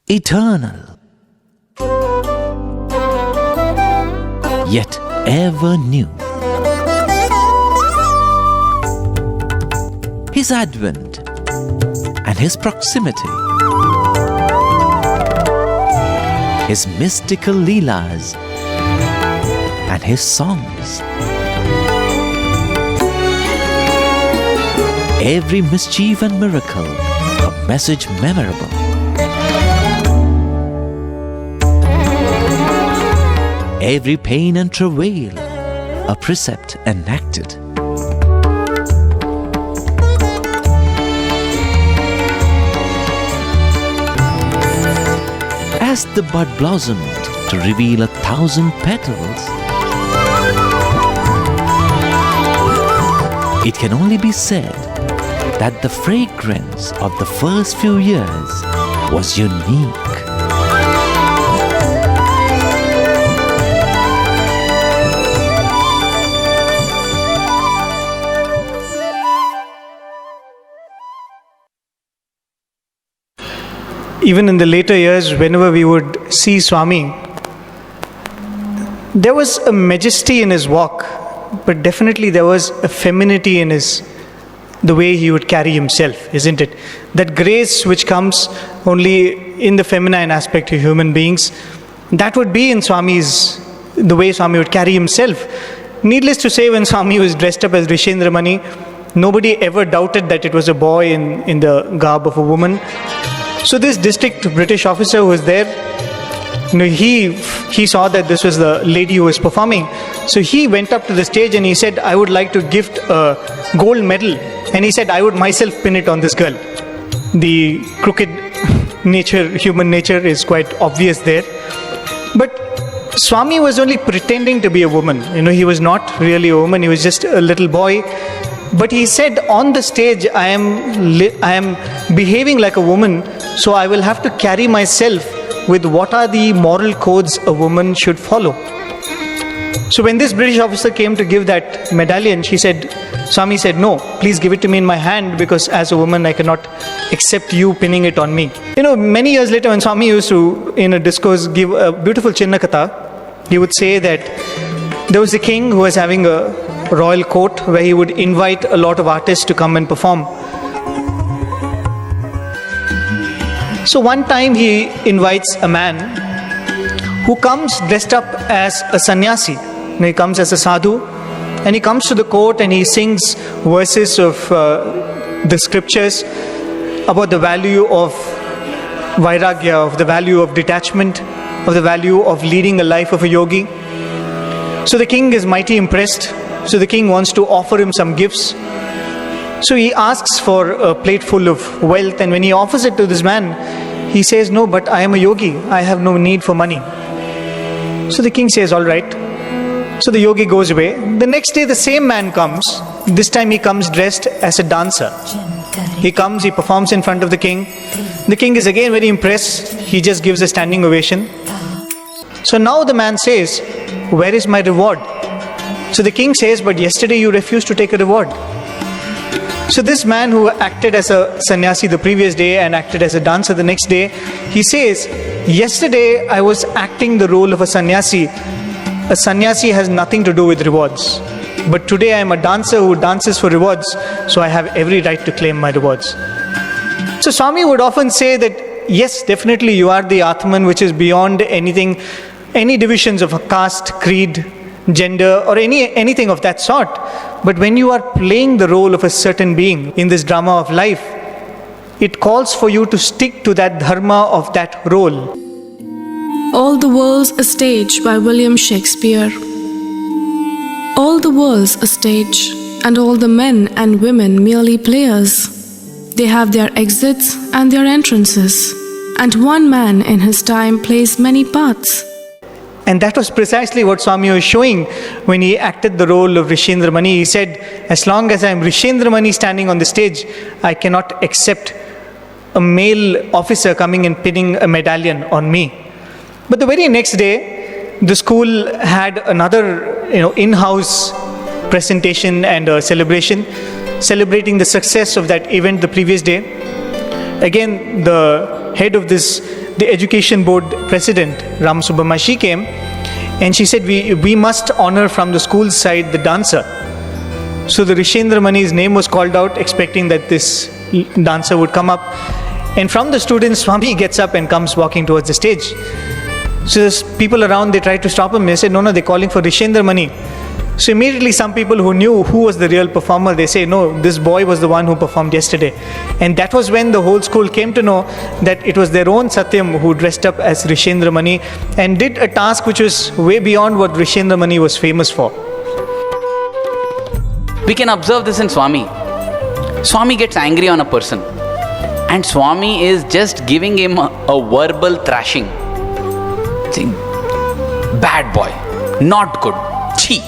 eternal, yet ever new. His advent and His proximity, His mystical leelas and His songs, every mischief and miracle, a message memorable. Every pain and travail, a precept enacted. As the bud blossomed to reveal 1,000 petals, it can only be said that the fragrance of the first few years was unique. Even in the later years, whenever we would see Swami, there was a majesty in his walk, but definitely there was a femininity in the way he would carry himself, isn't it? That grace which comes only in the feminine aspect of human beings, that would be in the way Swami would carry himself. Needless to say, when Swami was dressed up as Rishendra Mani, nobody ever doubted that it was a boy in the garb of a woman. So this district British officer who was there, he saw that this was the lady who was performing. So he went up to the stage and he said, I would like to gift a gold medal. And he said, I would myself pin it on this girl. The crooked nature, human nature is quite obvious there. But Swami was only pretending to be a woman. He was not really a woman. He was just a little boy. But he said, on the stage, I am behaving like a woman, so I will have to carry myself with what are the moral codes a woman should follow. So when this British officer came to give that medallion, Swami said, no, please give it to me in my hand, because as a woman I cannot accept you pinning it on me. Many years later, when Swami used to, in a discourse, give a beautiful Chinna Katha, he would say that there was a king who was having a royal court where he would invite a lot of artists to come and perform. So one time he invites a man who comes dressed up as a sannyasi. He comes as a sadhu, and he comes to the court and he sings verses of the scriptures about the value of vairagya, of the value of detachment, of the value of leading a life of a yogi. So the king is mighty impressed. So the king wants to offer him some gifts. So he asks for a plate full of wealth, and when he offers it to this man, he says, no, but I am a yogi. I have no need for money. So the king says, all right. So the yogi goes away. The next day the same man comes. This time he comes dressed as a dancer. He comes, he performs in front of the king. The king is again very impressed. He just gives a standing ovation. So now the man says, where is my reward? So the king says, but yesterday you refused to take a reward. So this man who acted as a sannyasi the previous day and acted as a dancer the next day, he says, yesterday I was acting the role of a sannyasi. A sannyasi has nothing to do with rewards. But today I am a dancer who dances for rewards, so I have every right to claim my rewards. So Swami would often say that, yes, definitely you are the Atman which is beyond anything, any divisions of a caste, creed, gender, or anything of that sort. But when you are playing the role of a certain being in this drama of life, it calls for you to stick to that dharma of that role. All the World's a Stage by William Shakespeare. All the world's a stage, and all the men and women merely players. They have their exits and their entrances, and one man in his time plays many parts. And that was precisely what Swami was showing when he acted the role of Rishendra Mani. He said, as long as I am Rishendra Mani standing on the stage, I cannot accept a male officer coming and pinning a medallion on me. But the very next day, the school had another in-house presentation and a celebration, celebrating the success of that event the previous day. Again, the head of the education board president, Ram Subramanian, she came and she said, we must honor from the school side the dancer. So the Rishendra Mani's name was called out, expecting that this dancer would come up. And from the students, Swami gets up and comes walking towards the stage. So there's people around, they tried to stop him. They said, no, they're calling for Rishendra Mani. So immediately some people who knew who was the real performer, they say, no, this boy was the one who performed yesterday. And that was when the whole school came to know that it was their own Satyam who dressed up as Rishendra Mani and did a task which was way beyond what Rishendra Mani was famous for. We can observe this in Swami. Swami gets angry on a person and Swami is just giving him a verbal thrashing. Saying, bad boy, not good, chhi.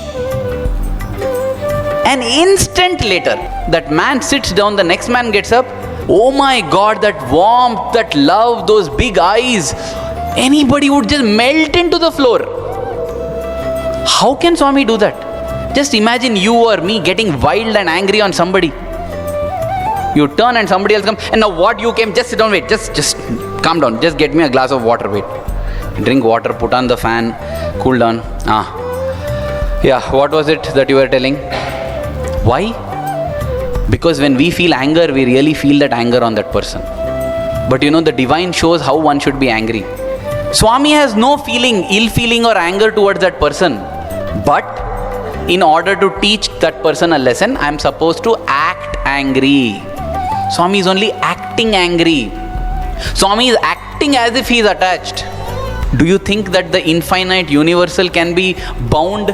An instant later, that man sits down, the next man gets up. Oh my God, that warmth, that love, those big eyes. Anybody would just melt into the floor. How can Swami do that? Just imagine you or me getting wild and angry on somebody. You turn and somebody else comes, and now what you came, just sit down, wait, just calm down, just get me a glass of water, wait. Drink water, put on the fan, cool down. Yeah, what was it that you were telling? Why? Because when we feel anger, we really feel that anger on that person. But you know, the divine shows how one should be angry. Swami has no feeling, ill feeling or anger towards that person. But in order to teach that person a lesson, I am supposed to act angry. Swami is only acting angry. Swami is acting as if he is attached. Do you think that the infinite universal can be bound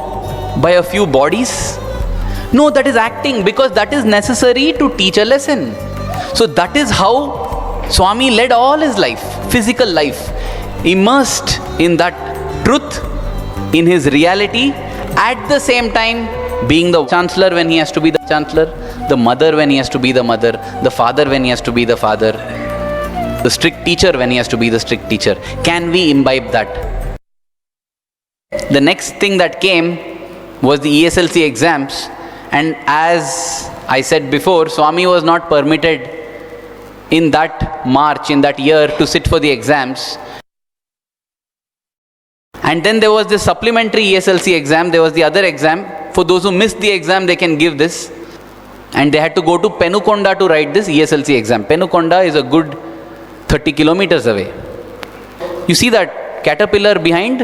by a few bodies? No, that is acting, because that is necessary to teach a lesson. So that is how Swami led all his life, physical life, immersed in that truth, in his reality, at the same time being the chancellor when he has to be the chancellor, the mother when he has to be the mother, the father when he has to be the father, the strict teacher when he has to be the strict teacher. Can we imbibe that? The next thing that came was the ESLC exams. And as I said before, Swami was not permitted in that March, in that year, to sit for the exams. And then there was this supplementary ESLC exam. There was the other exam. For those who missed the exam, they can give this. And they had to go to Penukonda to write this ESLC exam. Penukonda is a good 30 kilometers away. You see that caterpillar behind?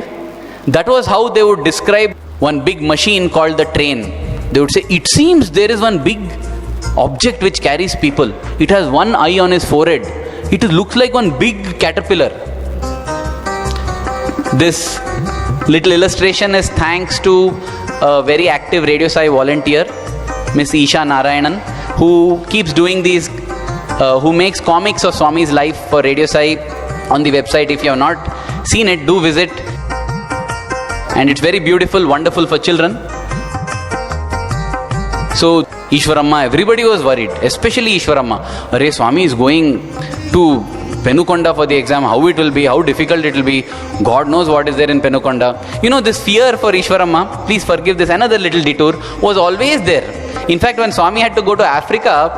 That was how they would describe one big machine called the train. They would say, it seems there is one big object which carries people. It has one eye on his forehead. It looks like one big caterpillar. This little illustration is thanks to a very active Radio Sai volunteer, Miss Isha Narayanan, who keeps doing these, who makes comics of Swami's life for Radio Sai on the website. If you have not seen it, do visit. And it's very beautiful, wonderful for children. So Ishwaramma, everybody was worried, especially Ishwaramma. Arey, Swami is going to Penukonda for the exam, how it will be, how difficult it will be. God knows what is there in Penukonda. You know, this fear for Ishwaramma, please forgive this, another little detour, was always there. In fact, when Swami had to go to Africa,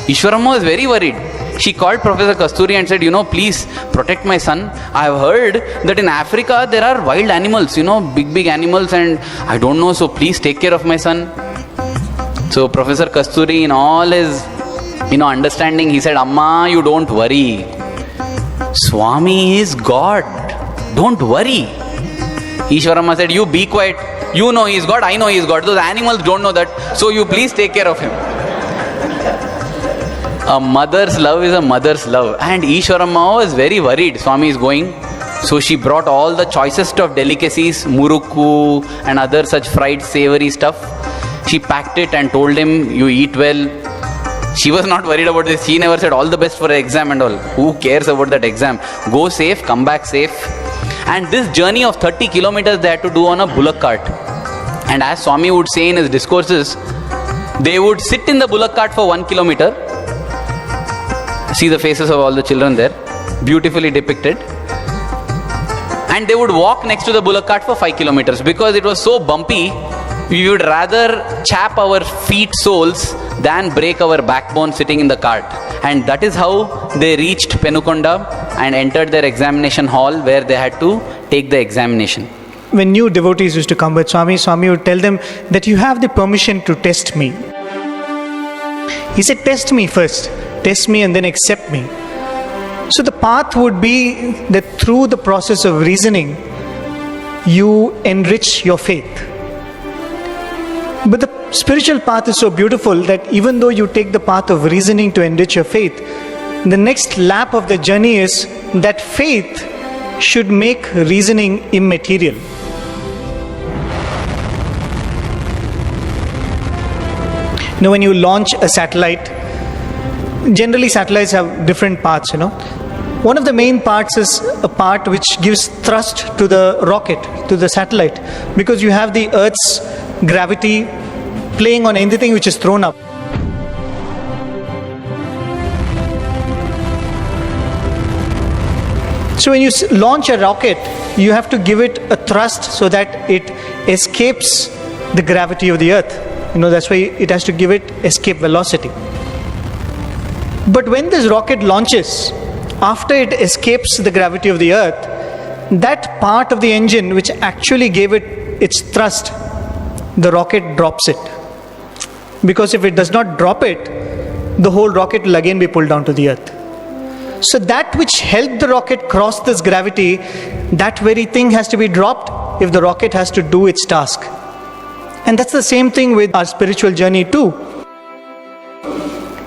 Ishwaramma was very worried. She called Professor Kasturi and said, you know, please protect my son. I have heard that in Africa there are wild animals, you know, big animals, and I don't know, so please take care of my son. So Professor Kasturi, in all his, understanding, he said, Amma, you don't worry. Swami is God. Don't worry. Ishwaramma said, you be quiet. You know he is God, I know he is God. Those animals don't know that. So you please take care of him. A mother's love is a mother's love. And Ishwaramma was very worried. Swami is going. So she brought all the choicest of delicacies, murukku and other such fried savory stuff. She packed it and told him, you eat well. She was not worried about this. She never said all the best for an exam and all. Who cares about that exam? Go safe, come back safe. And this journey of 30 kilometers they had to do on a bullock cart. And as Swami would say in his discourses, they would sit in the bullock cart for 1 kilometer. See the faces of all the children there, beautifully depicted. And they would walk next to the bullock cart for 5 kilometers because it was so bumpy. We would rather chap our feet soles than break our backbone sitting in the cart. And that is how they reached Penukonda and entered their examination hall where they had to take the examination. When new devotees used to come with Swami, Swami would tell them that you have the permission to test me. He said, test me first, test me and then accept me. So the path would be that through the process of reasoning, you enrich your faith. But the spiritual path is so beautiful that even though you take the path of reasoning to enrich your faith, the next lap of the journey is that faith should make reasoning immaterial. Now, when you launch a satellite, generally satellites have different parts, One of the main parts is a part which gives thrust to the rocket, to the satellite, because you have the Earth's gravity playing on anything which is thrown up. So when you launch a rocket, you have to give it a thrust so that it escapes the gravity of the Earth. That's why it has to give it escape velocity. But when this rocket launches, after it escapes the gravity of the Earth, that part of the engine which actually gave it its thrust, the rocket drops it. Because if it does not drop it, the whole rocket will again be pulled down to the Earth. So that which helped the rocket cross this gravity, that very thing has to be dropped if the rocket has to do its task. And that's the same thing with our spiritual journey too.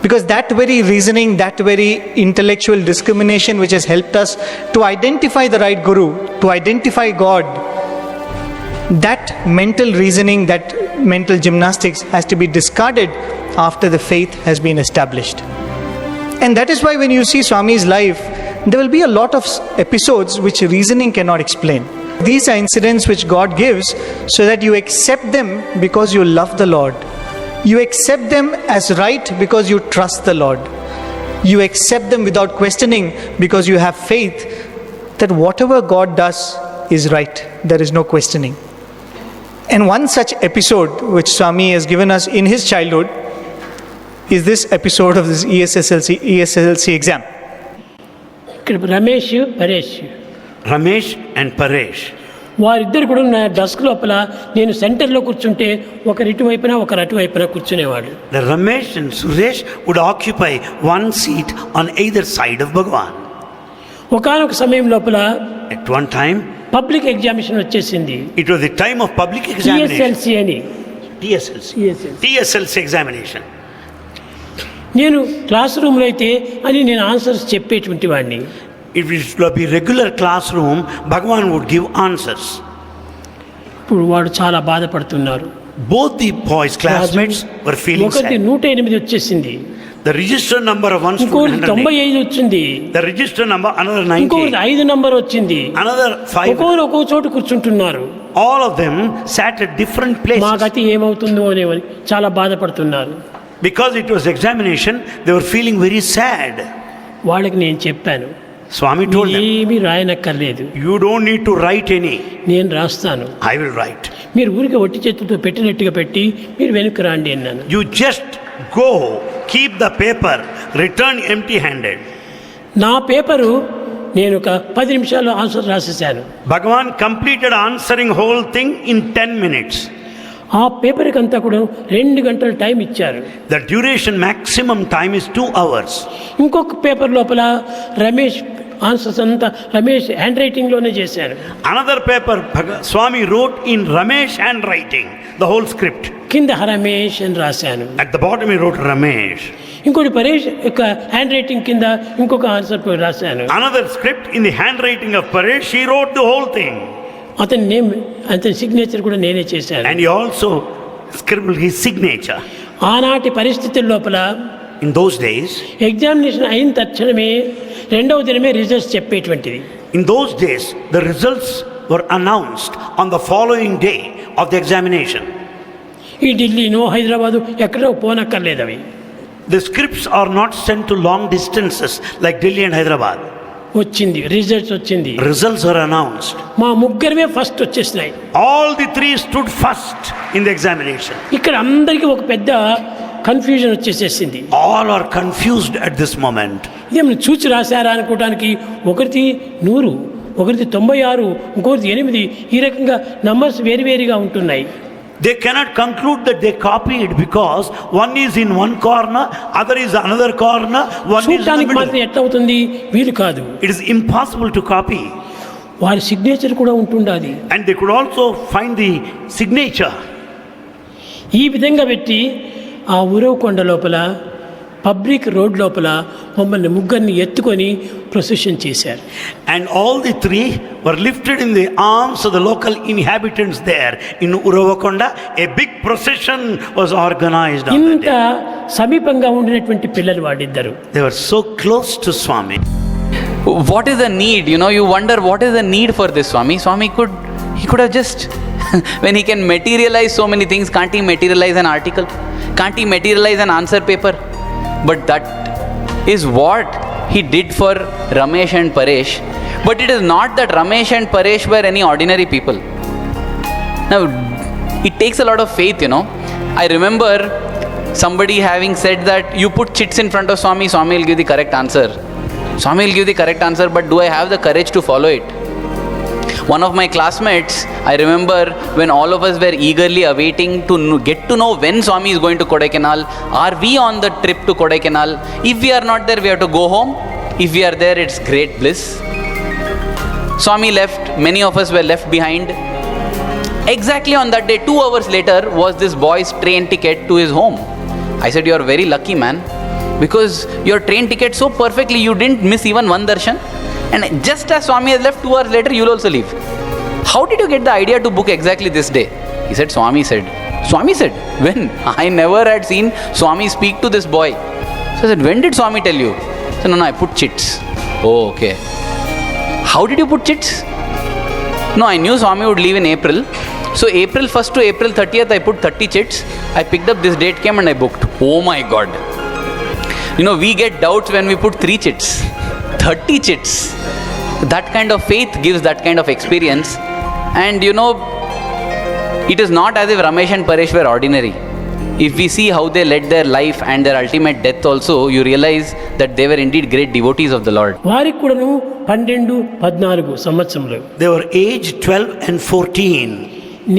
Because that very reasoning, that very intellectual discrimination which has helped us to identify the right Guru, to identify God, that mental reasoning, that mental gymnastics has to be discarded after the faith has been established. And that is why when you see Swami's life, there will be a lot of episodes which reasoning cannot explain. These are incidents which God gives so that you accept them because you love the Lord. You accept them as right because you trust the Lord. You accept them without questioning because you have faith that whatever God does is right. There is no questioning. And one such episode which Swami has given us in his childhood is this episode of this ESSLC exam. Ramesh and Paresh. వారిద్దరు కూడా నా desk లోపల నేను సెంటర్లో కూర్చుంటే ఒకరు ఇటువైపున ఒకరు అటువైపున కూర్చునేవాడు. The Ramesh and Suresh would occupy one seat on either side of Bhagavan. ఒకానొక సమయం లోపల at one time public examination వచ్చేసింది. It was the time of public examination. TSLC examination. నేను క్లాస్ రూమ్లో అయితే అని నేను ఆన్సర్స్ చెప్పేటువంటి వాడిని. If it would be regular classroom, Bhagavan would give answers. ఇప్పుడు వాడు చాలా బాధపడుతున్నారు. Both the boys classmates were feeling sad. ఒకటి 108 వచ్చేసింది. The register number of one student 95 వచ్చింది. The register number another 90. ఇంకొకటి 5 నంబర్ వచ్చింది. Another 5. ఒక్కో చోట కూర్చుంటున్నారు. All of them sat at different places. మా గతి ఏమవుతుందో అని చాలా బాధపడుతున్నారు. Because it was examination, they were feeling very sad. వాళ్ళకి నేను చెప్పాను, Swami told them, ఏమీ రాయనక్కర్లేదు, you don't need to write any. నేను రాస్తాను, I will write. మీరు ఊరికి ఒట్టి చేతులతో పెట్టినట్టుగా పెట్టి మీరు వెనక్కి రాండి అన్నాను. You just go, keep the paper, return empty handed. నా పేపరు నేను ఒక 10 నిమిషాల్లో answer రాసేసాను. Bhagavan completed answering whole thing in 10 minutes. ఆ పేపర్కి అంతా కూడా 2 గంటల టైం ఇచ్చారు. The duration maximum time is 2 hours. ఇంకొక పేపర్ లోపల రమేష్ ఆన్సర్స్ అంతా రమేష్ హ్యాండ్ రైటింగ్ లోనే చేశారు. Another paper Swami wrote in Ramesh handwriting the whole script. కింద రమేష్ అని రాశాను. At the bottom he wrote Ramesh. ఇంకోటి పరేష్ యొక్క హ్యాండ్ రైటింగ్ కింద ఇంకొక ఆన్సర్ రాశాను. Another script in the handwriting of Paresh, he wrote the whole thing. అతని name, అతని సిగ్నేచర్ కూడా నేనే చేశాను. And he also scribbled his signature. ఆనాటి పరిస్థితుల లోపల In those days, ఎగ్జామినేషన్ అయిన తక్షణమే రెండవ దినమే results చెప్పేటువంటిది. In those days, the results were announced on the following day of the examination. ఈ ఢిల్లీనో హైదరాబాదు ఎక్కడో పోనక్కర్లేదు అవి. The scripts are not sent to long distances like Delhi and Hyderabad. వచ్చింది, results వచ్చింది. Results are announced. మా ముగ్గురమే first వచ్చేసినాయి. All the 3 stood first in the examination. ఇక్కడ అందరికీ ఒక పెద్ద confusion వచ్చేసేసింది. All are confused at this moment. ఇదేమైనా చూచి రాశారా అనుకోవడానికి ఒకరిది 100, ఒకరిది 96, ఇంకొకరిది 8, ఈ రకంగా నంబర్స్ వేరువేరుగా ఉంటున్నాయి. They cannot conclude that they copied because one is in one corner, other is another corner, one is in the చూడటానికి మాత్రం middle. ఎట్లా అవుతుంది? వీలు కాదు. It is impossible to copy. వారి సిగ్నేచర్ కూడా ఉంటుండాలి. And they could also find the signature. ఈ విధంగా పెట్టి ఆ ఉరవకొండ లోపల పబ్లిక్ రోడ్ లోపల మమ్మల్ని ముగ్గురిని ఎత్తుకొని ప్రొసెషన్ చేశారు. And all the three were lifted in the arms of the local inhabitants there in Uravakonda. A big procession was organized on that ఇంత day. సమీపంగా ఉండినటువంటి పిల్లలు వాడిద్దరు. They were so close to Swami. What is the need? You wonder what is the need for this Swami? Swami he could have just, when he can materialize so many things, can't he materialize an article? Can't he materialize an answer paper? But that is what he did for Ramesh and Paresh. But it is not that Ramesh and Paresh were any ordinary people. Now, it takes a lot of faith, I remember somebody having said that you put chits in front of Swami, Swami will give the correct answer. Swami will give the correct answer, but do I have the courage to follow it? One of my classmates, I remember when all of us were eagerly awaiting to get to know when Swami is going to Kodaikanal. Are we on the trip to Kodaikanal? If we are not there, we have to go home. If we are there, it's great bliss. Swami left, many of us were left behind. Exactly on that day, 2 hours later, was this boy's train ticket to his home. I said, you are very lucky, man, because your train ticket so perfectly, you didn't miss even one darshan. And just as Swami has left, 2 hours later, you'll also leave. How did you get the idea to book exactly this day? He said, Swami said. Swami said? When? I never had seen Swami speak to this boy. So I said, when did Swami tell you? He said, no, I put chits. Oh, okay. How did you put chits? No, I knew Swami would leave in April. So April 1st to April 30th, I put 30 chits. I picked up, this date came and I booked. Oh my God. We get doubts when we put 3 chits. 30 chits. That kind of faith gives that kind of experience. And it is not as if Ramesh and Paresh were ordinary. If we see how they led their life and their ultimate death also, you realize that they were indeed great devotees of the Lord. వారికి కూడాను 12, 14 సంవత్సరములు. They were aged 12 and 14.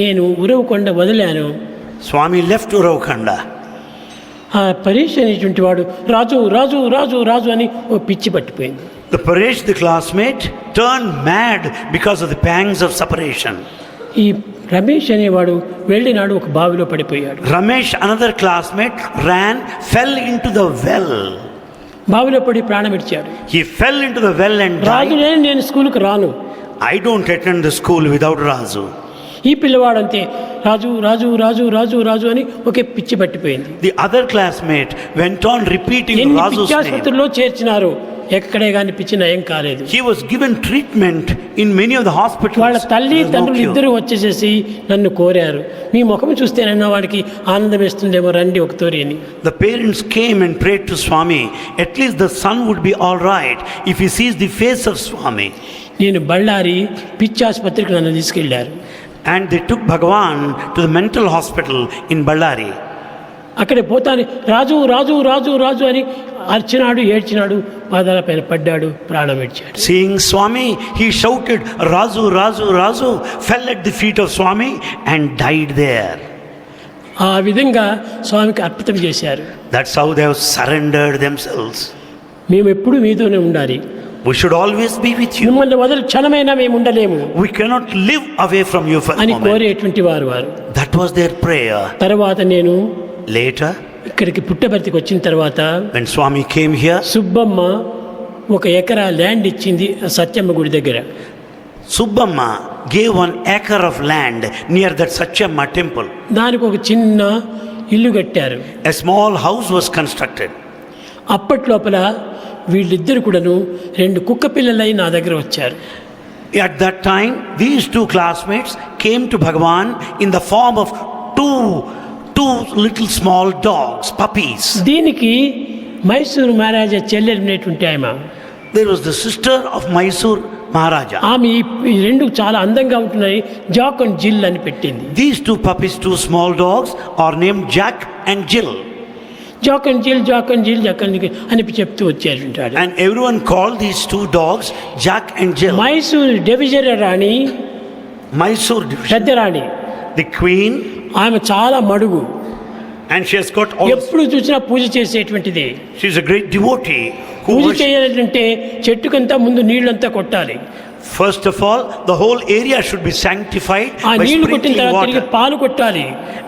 నేను Uravakonda వదిలాను. Swami left Uravakonda. ఆ పరేష్ అనేటువంటి వాడు రాజు రాజు రాజు రాజు అని ఓ పిచ్చి పట్టిపోయింది. The Paresh, the classmate, turned mad because of the pangs of separation. ఈ రమేష్ అనేవాడు వెళ్ళినాడు, ఒక బావిలో పడిపోయాడు. Ramesh, another classmate, fell into the well. బావిలో పడి ప్రాణం విడిచాడు. He fell into the well and Raju died. నేను స్కూల్కి రాను. I don't attend the school without Razu. ఈ పిల్లవాడు అంతే రాజు రాజు రాజు రాజు రాజు అని ఒకే పిచ్చి పట్టిపోయింది. The other classmate went on repeating ఎన్ని Razu's name. పిచ్చాసుపత్రిలో చేర్చినారు, ఎక్కడే కానీ పిచ్చి నయం కాలేదు. He was given treatment in many of the hospitals. వాళ్ళ తల్లి There was no తండ్రులు cure. ఇద్దరు వచ్చేసేసి నన్ను కోరారు, మీ ముఖం చూస్తేనన్నా వాడికి ఆనందం వేస్తుందేమో, రండి ఒకతోరి అని. The parents came and prayed to Swami. At least the son would be all right if he sees the face of Swami. నేను బళ్ళారి పిచ్చాసుపత్రికి నన్ను తీసుకెళ్లారు. And they took Bhagavan to the mental hospital in Ballari. అక్కడే పోతాను రాజు రాజు రాజు రాజు అని అర్చినాడు, ఏడ్చినాడు, పాదాల పైన పడ్డాడు, ప్రాణం విడిచాడు. Seeing Swami, he shouted, Razu, Razu, Razu, fell at the feet of Swami and died there. ఆ విధంగా స్వామికి అర్పితం చేశారు. That's how they have surrendered themselves. మేము ఎప్పుడు మీతోనే ఉండాలి, We should always be with you. మిమ్మల్ని వదిలి క్షణమైనా మేము ఉండలేము We cannot live away from you for a అని moment. కోరేటువంటి వారు. That was their prayer. తర్వాత నేను Later, ఇక్కడికి పుట్టబర్తికి వచ్చిన తర్వాత when Swami came here, Subbamma 1 ఎకరా ల్యాండ్ ఇచ్చింది సత్యమ్మ గుడి దగ్గర. Subbamma gave 1 acre of land near that Satyamma temple. దానికి ఒక చిన్న ఇల్లు కట్టారు. A small house was constructed. అప్పట్లోపల వీళ్ళిద్దరు కూడాను 2 కుక్క పిల్లలై నా దగ్గర వచ్చారు. At that time, these 2 classmates came to Bhagavan in the form of two little small dogs, puppies. దీనికి మైసూరు మహారాజా చెల్లెలినటువంటి ఆమె. There was the sister of Mysore Maharaja. ఆమె ఈ 2 చాలా అందంగా ఉంటున్నాయి, జాక్ అండ్ జిల్ అని పెట్టింది. These 2 puppies, 2 small dogs, are named Jack and Jill. Jack and జిల్, జాక్ అండ్ జిల్, జాక్ అండ్ జిల్ అని చెప్తూ వచ్చారు. And everyone called these two dogs Jack and Jill. Mysore division Rani, Mysore division, పెద్ద రాణి, the queen, ఆమె చాలా మడుగు, and she has got all. ఎప్పుడు చూసినా పూజ చేసేటువంటిది. She is a great devotee who puja worships. చేయాలంటే చెట్టుకంతా ముందు నీళ్ళంతా కొట్టాలి. First of all, the whole area should be sanctified ఆ by నీళ్లు కొట్టిన sprinkling తర్వాత తిరిగి water, పాలు కొట్టాలి.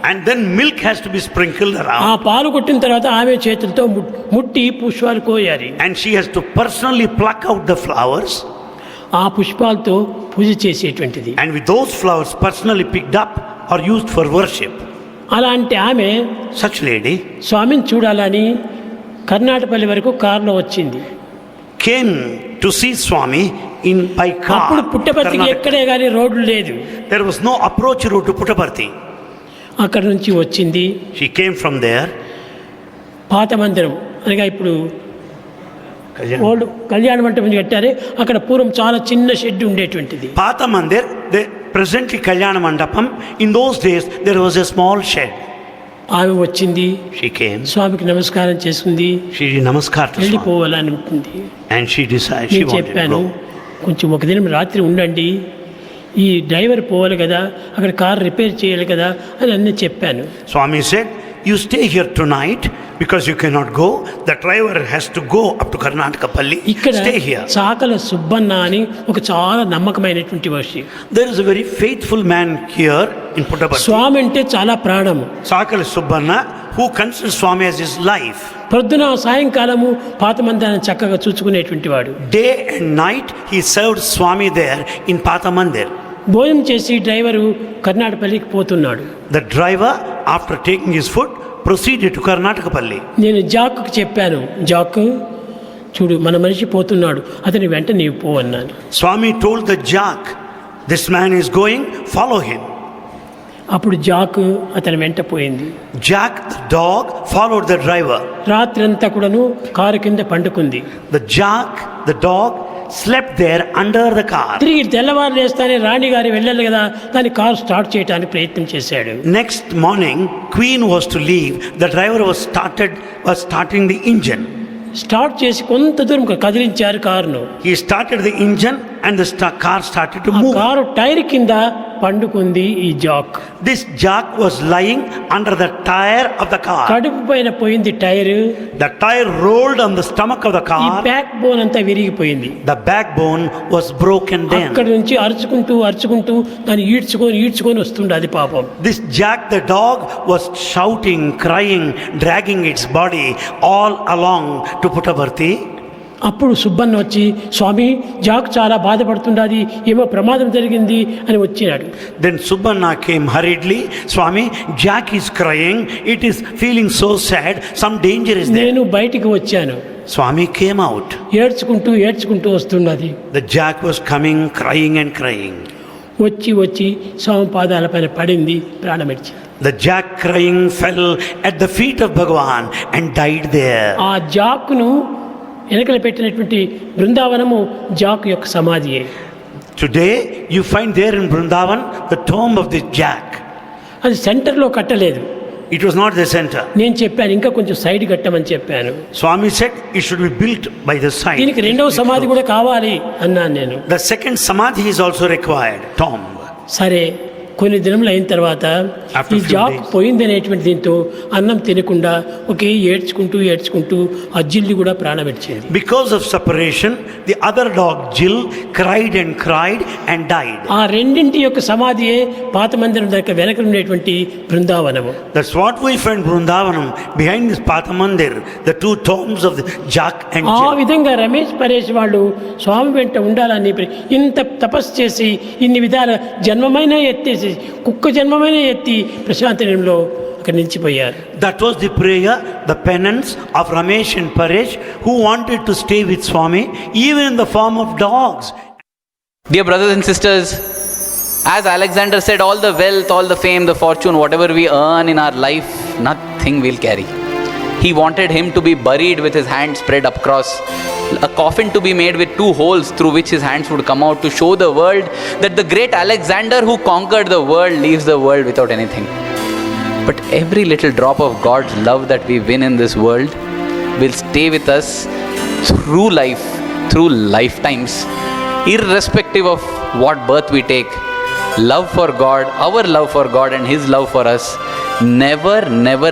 and then milk has to be sprinkled ఆ around, పాలు కొట్టిన తర్వాత ఆమె చేతులతో ముట్టి పుష్పాలు కోయాలి. and she has to personally pluck out the flowers, ఆ పుష్పాలతో పూజ చేసేటువంటిది. and with those flowers personally picked up are used for worship. అలాంటి ఆమె Such lady స్వామిని చూడాలని కర్ణాటకపల్లి వరకు కారులో వచ్చింది. came to see Swami by అప్పుడు car. పుట్టపర్తికి Karnataka. ఎక్కడే కానీ రోడ్లు లేదు. There was no approach route to Puttaparthi. అక్కడి నుంచి వచ్చింది. She came from there. పాత మందిరం అనగా ఇప్పుడు ఓల్డ్ కళ్యాణ మంటపం కట్టారే, అక్కడ పూర్వం చాలా చిన్న షెడ్ ఉండేటువంటిది. Patha Mandir, presently Kalyana Mandapam, in those days there was a small shed. ఆమె వచ్చింది, She came, స్వామికి నమస్కారం చేసుకుంది, she did namaskar to Swami, వెళ్ళిపోవాలని ఉంటుంది. and she decided she నేను wanted to చెప్పాను, go. కొంచెం ఒక దినం రాత్రి ఉండండి, ఈ డ్రైవర్ పోవాలి కదా, అక్కడ కార్ రిపేర్ చేయాలి కదా అని అన్నీ చెప్పాను. Swami said, you stay here tonight because you cannot go. The driver has to go up to Karnataka Palli. ఇక్కడ Stay here. చాకల సుబ్బన్న అని ఒక చాలా నమ్మకమైనటువంటి వ్యక్తి. There is a very faithful man here in Puttaparthi, స్వామి అంటే చాలా ప్రాణము. Sakala Subbanna, who considers Swami as his life. పొద్దున సాయంకాలము పాత మందిరాన్ని చక్కగా చూసుకునేటువంటి వాడు. Day and night he served Swami there in Patha Mandir. భోజనం చేసి డ్రైవరు కర్ణాటకపల్లికి పోతున్నాడు. The driver, after taking his food, proceeded to Karnatakapalli. నేను జాక్కు చెప్పాను, జాక్ చూడు మన మనిషి పోతున్నాడు, అతని వెంట నీవు పో అన్నాను. Swami told the Jack, this man is going, follow him. అప్పుడు జాక్ అతని వెంట పోయింది. Jack, the dog, followed the driver. రాత్రంతా కూడాను కారు కింద పండుకుంది. The Jack, the dog, slept there under the car. తిరిగి తెల్లవారు లేస్తానే రాణి గారి వెళ్ళాలి కదా, దాని కారు స్టార్ట్ చేయడానికి ప్రయత్నం చేశాడు. Next morning, Queen was to leave. The driver was starting the engine. Start చేసి కొంత దూరం కదిలించారు కారును. He started the engine and the car started to ఆ move. కారు టైర్ కింద పండుకుంది ఈ Jack. This Jack was lying under the tire of the car. కడుపు పైన పోయింది tyre. The tire rolled on the stomach of the ఈ car. Back bone అంతా విరిగిపోయింది. The backbone was broken down. అక్కడి నుంచి అరుచుకుంటూ దాన్ని ఈడ్చుకొని వస్తుండే అది పాపం. This Jack the dog was shouting, crying, dragging its body all along to Puttaparthi. అప్పుడు సుబ్బన్న వచ్చి, స్వామి జాక్ చాలా బాధపడుతుండది, ఏమో ప్రమాదం జరిగింది అని వచ్చినాడు. Then Subbanna came hurriedly. Swami, Jack is crying. It is feeling so sad. Some danger is there. నేను బయటికి వచ్చాను. Swami came out. ఏడ్చుకుంటూ వస్తున్నది. The Jack was coming, crying and crying. వచ్చి స్వామి పాదాల పైన పడింది, ప్రాణమిడిచింది. The Jack crying fell at the feet of Bhagavan and died there. ఆ జాక్ను వెనకలు పెట్టినటువంటి బృందావనము జాక్ యొక్క సమాధియే. Today you find there in Vrindavan the tomb of the Jack. అది సెంటర్లో కట్టలేదు. It was not the center. నేను చెప్పాను ఇంకా కొంచెం సైడ్ కట్టమని చెప్పాను. Swami said it should be built by the side. దీనికి రెండవ సమాధి కూడా కావాలి అన్నాను నేను. The second samadhi is also required, tomb. సరే, కొన్ని దినములు అయిన తర్వాత After ఈ few జాక్ days. పోయింది అనేటువంటి దీంతో అన్నం తినకుండా ఒకే ఏడ్చుకుంటూ ఆ జిల్లి కూడా ప్రాణమిడిచింది. Because of separation, the other dog Jill cried and died. ఆ రెండింటి యొక్క సమాధియే పాత మందిరం దగ్గర వెనక ఉండేటువంటి బృందావనము. That's what we find Vrindavanam behind this Patha Mandir, the two tombs of the Jack and ఆ Jill. విధంగా రమేష్ పరేష్ వాళ్ళు స్వామి వెంట ఉండాలని ఇంత తపస్సు చేసి ఇన్ని విధాల జన్మమైన ఎత్తేసి కుక్క జన్మమైన ఎత్తి ప్రశాంతనంలో అక్కడ నిలిచిపోయారు. That was the prayer, the penance of Ramesh and Paresh, who wanted to stay with Swami even in the form of dogs. Dear brothers and sisters, as Alexander said, all the wealth, all the fame, the fortune, whatever we earn in our life, nothing will carry. He wanted him to be buried with his hands spread across, a coffin to be made with 2 holes through which his hands would come out to show the world that the great Alexander who conquered the world leaves the world without anything. But every little drop of God's love that we win in this world will stay with us through life, through lifetimes, irrespective of what birth we take. Love for God, our love for God and His love for us never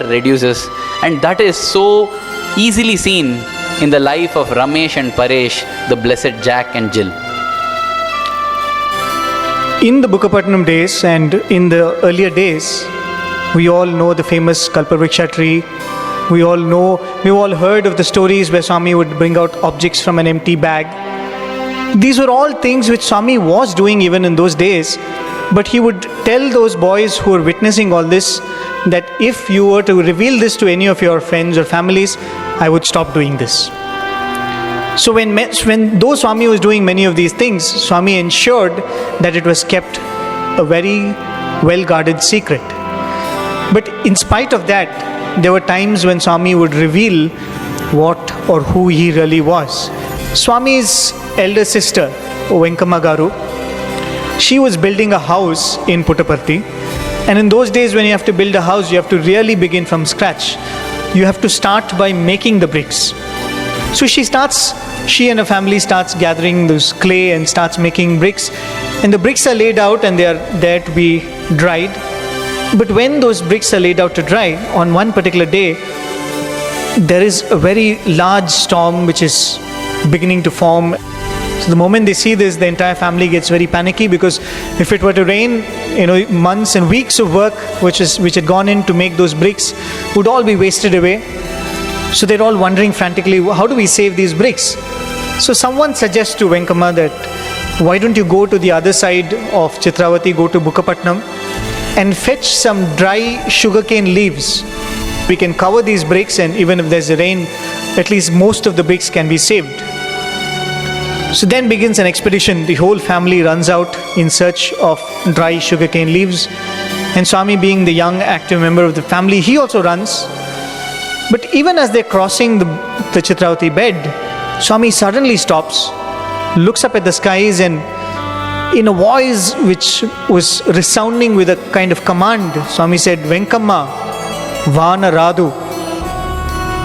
reduces. And that is so easily seen in the life of Ramesh and Paresh, the blessed Jack and Jill. In the Bukkapatnam days and in the earlier days, we all know the famous Kalpavriksha tree. We've all heard of the stories where Swami would bring out objects from an empty bag. These were all things which Swami was doing even in those days, but he would tell those boys who were witnessing all this that if you were to reveal this to any of your friends or families, I would stop doing this. So though Swami was doing many of these things, Swami ensured that it was kept a very well-guarded secret. But in spite of that, there were times when Swami would reveal what or who he really was. Swami's elder sister, Venkamma Garu, she was building a house in Puttaparthi. And in those days when you have to build a house, you have to really begin from scratch. You have to start by making the bricks. So she and her family starts gathering this clay and starts making bricks. And the bricks are laid out and they are there to be dried. But when those bricks are laid out to dry, on one particular day, there is a very large storm which is beginning to form. So the moment they see this, the entire family gets very panicky, because if it were to rain, months and weeks of work which had gone in to make those bricks would all be wasted away. So they're all wondering frantically, how do we save these bricks? So someone suggests to Venkamma that, why don't you go to the other side of Chitravati, go to Bukkapatnam and fetch some dry sugarcane leaves. We can cover these bricks, and even if there's a rain, at least most of the bricks can be saved. So then begins an expedition. The whole family runs out in search of dry sugarcane leaves. And Swami, being the young active member of the family, he also runs. But even as they're crossing the Chitravati bed, Swami suddenly stops, looks up at the skies, and in a voice which was resounding with a kind of command, Swami said, Venkamma, Vana Radu.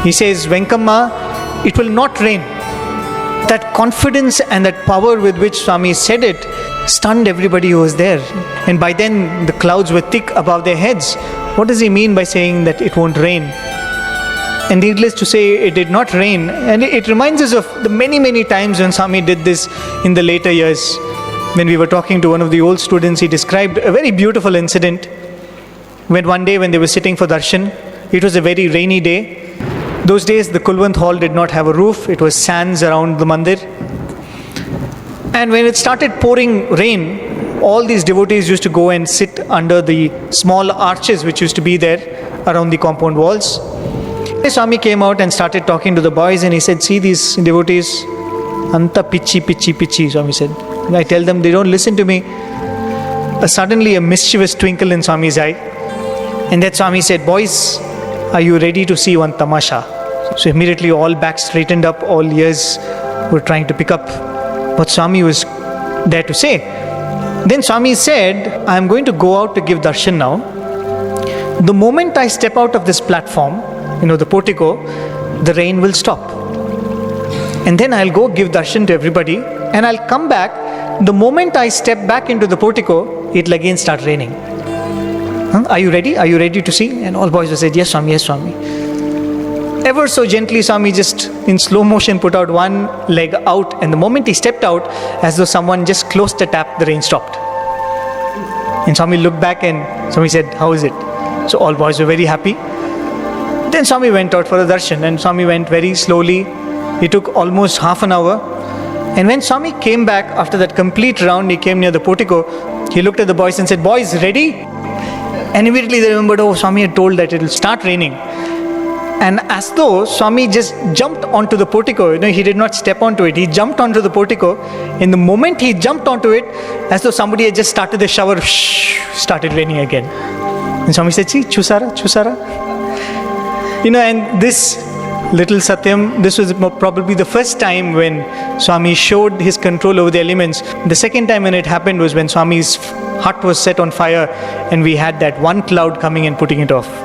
He says, Venkamma, it will not rain. That confidence and that power with which Swami said it stunned everybody who was there. And by then the clouds were thick above their heads. What does he mean by saying that it won't rain? And needless to say, it did not rain. And it reminds us of the many times when Swami did this in the later years. When we were talking to one of the old students, he described a very beautiful incident. When one day when they were sitting for darshan, it was a very rainy day. Those days the Kulwant hall did not have a roof. It was sands around the mandir. And when it started pouring rain, all these devotees used to go and sit under the small arches which used to be there around the compound walls. Swami came out and started talking to the boys, and he said, see these devotees, anta pichi, Swami said. I tell them, they don't listen to me. Suddenly a mischievous twinkle in Swami's eye. And that Swami said, boys, are you ready to see one tamasha? So immediately all backs straightened up, all ears were trying to pick up what Swami was there to say. Then Swami said, I am going to go out to give darshan now. The moment I step out of this platform, the portico, the rain will stop. And then I'll go give darshan to everybody, and I'll come back. The moment I step back into the portico, it'll again start raining. Are you ready? Are you ready to see? And all boys will say, yes, Swami, yes, Swami. Ever so gently, Swami just in slow motion put out one leg out, and the moment he stepped out, as though someone just closed the tap, the rain stopped. And Swami looked back and Swami said, how is it? So all boys were very happy. Then Swami went out for a darshan, and Swami went very slowly. It took almost half an hour. And when Swami came back after that complete round, he came near the portico. He looked at the boys and said, boys, ready? And immediately they remembered, Swami had told that it will start raining. And as though Swami just jumped onto the portico, he did not step onto it. He jumped onto the portico. In the moment he jumped onto it, as though somebody had just started the shower, started raining again. And Swami said, see, chusara. And this little Satyam, this was probably the first time when Swami showed his control over the elements. The second time when it happened was when Swami's hut was set on fire and we had that one cloud coming and putting it off.